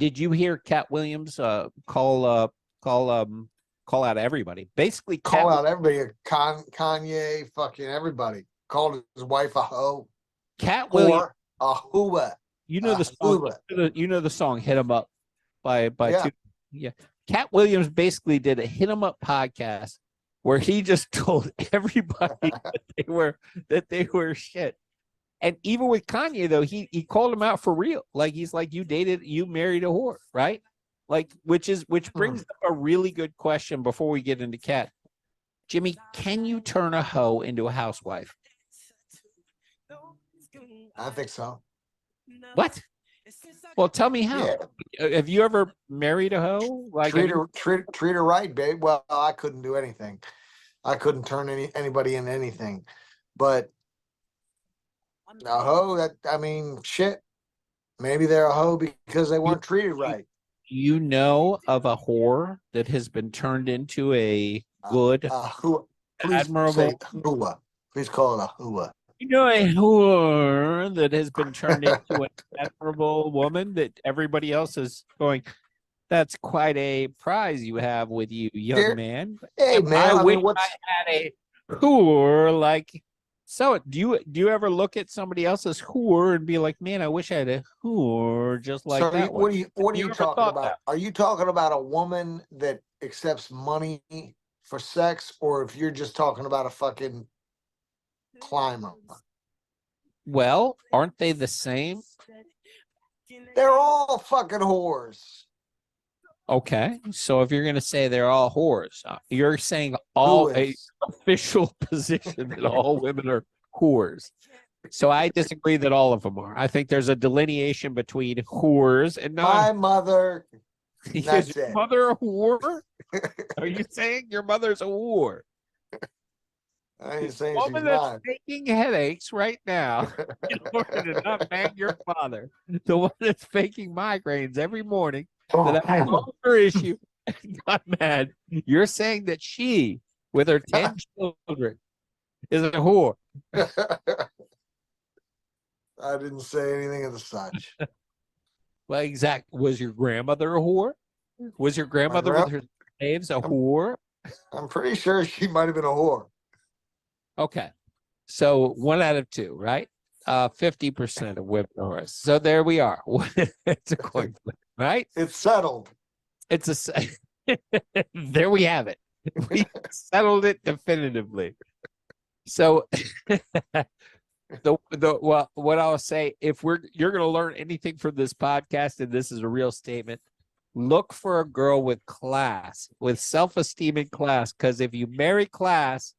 did you hear Katt Williams call out everybody? Basically, Call out everybody. Kanye, fucking everybody. Called his wife a hoe. Katt Williams, a hooah. you know the song. You know the song "Hit 'Em Up" by Yeah. Yeah. Katt Williams basically did a "Hit 'Em Up" podcast where he just told everybody that they were shit. And even with Kanye, though, he called him out for real. Like, he's like, you married a whore, right? Like, which brings up a really good question before we get into Katt. Jimmy, can you turn a hoe into a housewife? I think so. What? Well, tell me how. Yeah. Have you ever married a hoe? Like, treat her right, babe. Well, I couldn't do anything. I couldn't turn anybody into anything. But a hoe, shit. Maybe they're a hoe because they weren't treated right. You know of a whore that has been turned into a good, admirable. Please call it a hooah. You know a whore that has been turned into an admirable woman that everybody else is going, that's quite a prize you have with you, young man. Hey, man, I wish I had a whore like. So do you ever look at somebody else's whore and be like, man, I wish I had a whore just like that one? What are you talking about? That? Are you talking about a woman that accepts money for sex, or if you're just talking about a fucking climber? Well, aren't they the same? They're all fucking whores. Okay, so if you're going to say they're all whores, you're saying all a official position that all women are whores. So I disagree that all of them are. I think there's a delineation between whores and not. My mother. Is your mother a whore? Are you saying your mother's a whore? I ain't saying she's not. The woman that's taking headaches right now in order to not bang your father. The one that's faking migraines every morning. That I her issue and got mad. You're saying that she, with her 10 children, is a whore. I didn't say anything of the such. Well, exactly. Was your grandmother a whore? Was your grandmother with her slaves a whore? I'm pretty sure she might have been a whore. Okay. So 1 out of 2, right? 50% of women are whores. So there we are. It's a coin flip. Right? It's settled. It's there we have it. We settled it definitively. So what I'll say, if you're going to learn anything from this podcast, and this is a real statement, look for a girl with class, with self-esteem and class, because if you marry class,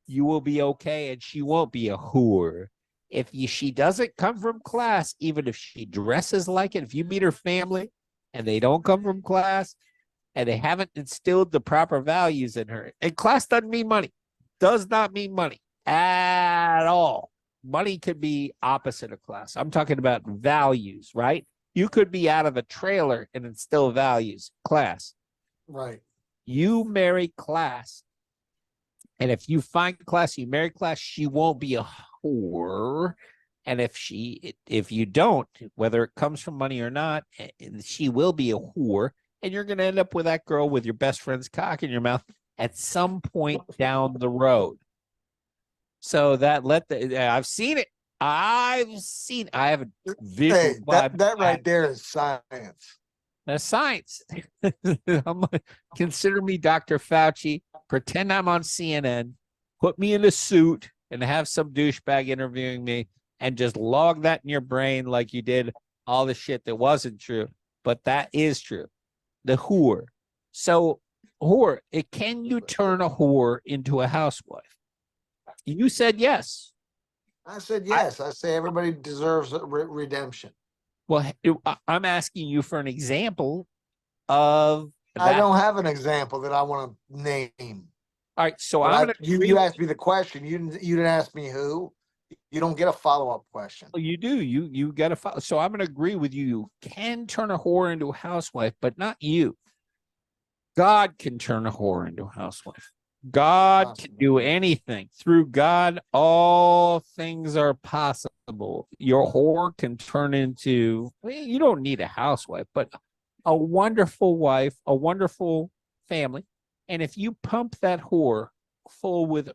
you will be okay and she won't be a whore. If she doesn't come from class, even if she dresses like it, if you meet her family and they don't come from class and they haven't instilled the proper values in her, and class doesn't mean money, does not mean money at all. Money could be opposite of class. I'm talking about values, right? You could be out of a trailer and instill values, class. Right. You marry class. And if you find class, you marry class, she won't be a whore. And if you don't, whether it comes from money or not, she will be a whore. And you're going to end up with that girl with your best friend's cock in your mouth at some point down the road. So I've seen it. I have a visual. Hey, that right there is science. That's science. Consider me Dr. Fauci. Pretend I'm on CNN. Put me in a suit and have some douchebag interviewing me, and just log that in your brain like you did all the shit that wasn't true. But that is true. The whore. So, whore, can you turn a whore into a housewife? You said yes. I said yes. I say everybody deserves redemption. Well, I'm asking you for an example of that. I don't have an example that I want to name. All right, so you asked me the question. You didn't ask me who. You don't get a follow-up question. Well, you do. You got to follow. So I'm going to agree with you. You can turn a whore into a housewife, but not you. God can turn a whore into a housewife. God can do anything. Through God, all things are possible. Your whore can turn into, you don't need a housewife, but a wonderful wife, a wonderful family. And if you pump that whore full with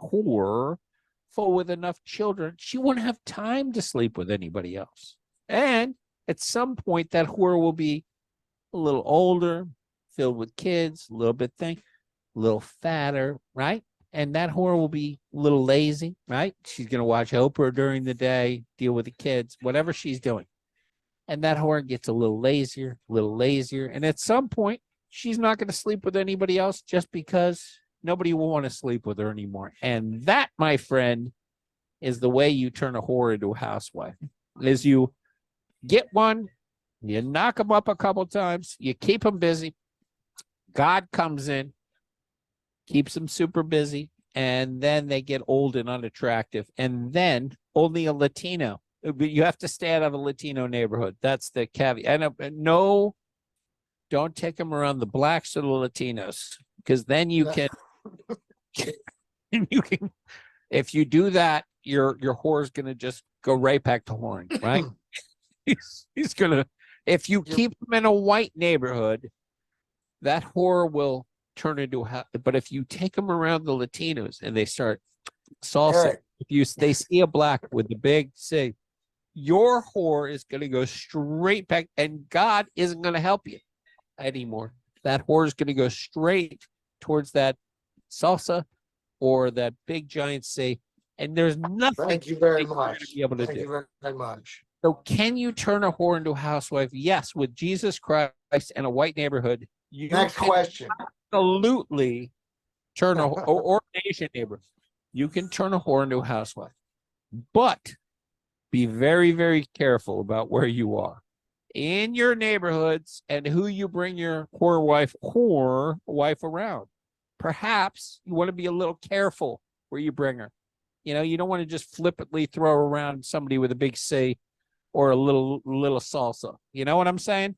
enough children, she won't have time to sleep with anybody else. And at some point, that whore will be a little older, filled with kids, a little bit thin, a little fatter, right? And that whore will be a little lazy, right? She's going to watch Oprah during the day, deal with the kids, whatever she's doing. And that whore gets a little lazier, a little lazier. And at some point, she's not going to sleep with anybody else just because nobody will want to sleep with her anymore. And that, my friend, is the way you turn a whore into a housewife. Is you get one, you knock them up a couple times, you keep them busy. God comes in, keeps them super busy, and then they get old and unattractive. And then only a Latino. You have to stay out of a Latino neighborhood. That's the caveat. And no, don't take them around the blacks or the Latinos, because then you can, if you do that, your whore's gonna just go right back to whoring, right? he's gonna, if you keep them in a white neighborhood, that whore will turn into a, but if you take them around the Latinos and they start salsa, if they see a black with the big C, your whore is going to go straight back, and God isn't going to help you anymore. That whore is going to go straight towards that salsa or that big giant C, and there's nothing. Thank you very much. To be able to Thank do. you very much. So, can you turn a whore into a housewife? Yes, with Jesus Christ and a white neighborhood. Next question. Absolutely, turn a or Asian neighbor. You can turn a whore into a housewife, but be very, very careful about where you are in your neighborhoods and who you bring your whore wife around. Perhaps you want to be a little careful where you bring her. You know, you don't want to just flippantly throw around somebody with a big C or a little salsa. You know what I'm saying?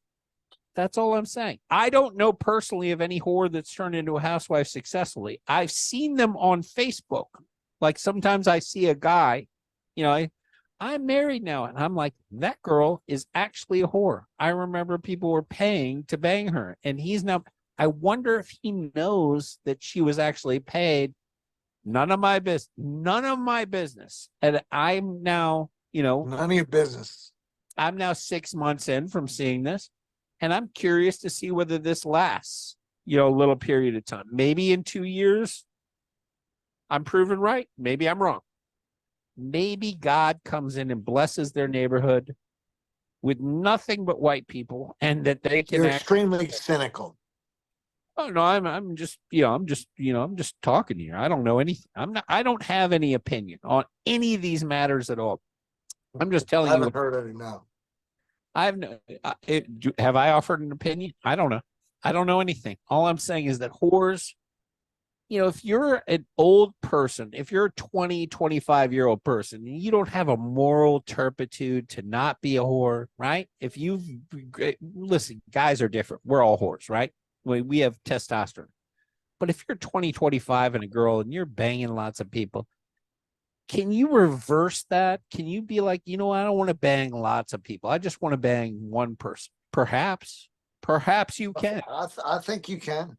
That's all I'm saying. I don't know personally of any whore that's turned into a housewife successfully. I've seen them on Facebook. Like sometimes I see a guy, you know, I'm married now, and I'm like, that girl is actually a whore. I remember people were paying to bang her, and he's now, I wonder if he knows that she was actually paid. None of my business. And I'm now, you know, none of your business. I'm now 6 months in from seeing this, and I'm curious to see whether this lasts, you know, a little period of time. Maybe in 2 years, I'm proven right. Maybe I'm wrong. Maybe God comes in and blesses their neighborhood with nothing but white people, and that they can. You're extremely cynical. Oh no, I'm just talking here. I don't know anything. I don't have any opinion on any of these matters at all. I'm just telling you. I haven't heard any now. Have I offered an opinion? I don't know. I don't know anything. All I'm saying is that whores, you know, if you're an old person, if you're a 20, 25-year-old person, and you don't have a moral turpitude to not be a whore, right? If you listen, guys are different. We're all whores, right? We have testosterone. But if you're 20, 25 and a girl and you're banging lots of people, can you reverse that? Can you be like, you know, I don't want to bang lots of people. I just want to bang one person. Perhaps you can. I think you can.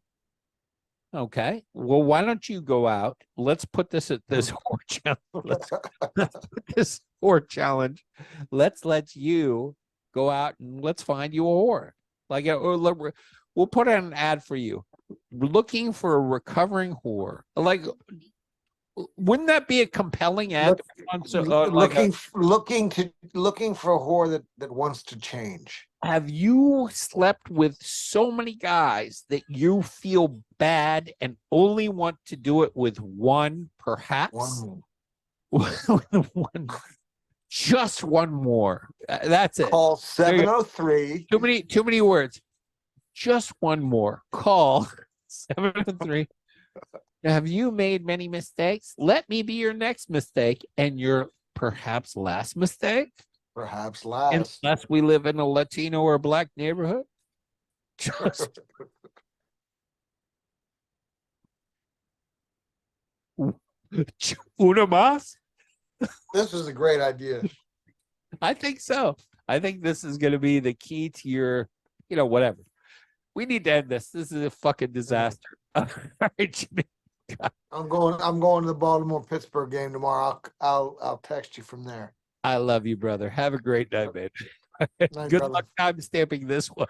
Okay. Well, why don't you go out? Let's put this at this whore challenge. Let's put this whore challenge. Let's let you go out and let's find you a whore. Like, we'll put out an ad for you. We're looking for a recovering whore. Like, wouldn't that be a compelling ad? Looking for a whore that wants to change. Have you slept with so many guys that you feel bad and only want to do it with one, perhaps? One. Just one more. That's it. Call 703. Too many words. Just one more. Call 703. Have you made many mistakes? Let me be your next mistake and your perhaps last mistake. Perhaps last. Unless we live in a Latino or black neighborhood. Just una más? This is a great idea. I think so. I think this is going to be the key to your, you know, whatever. We need to end this. This is a fucking disaster. All right, Jimmy. I'm going to the Baltimore Pittsburgh game tomorrow. I'll text you from there. I love you, brother. Have a great night, man. Night, Good brother. luck time stamping this one.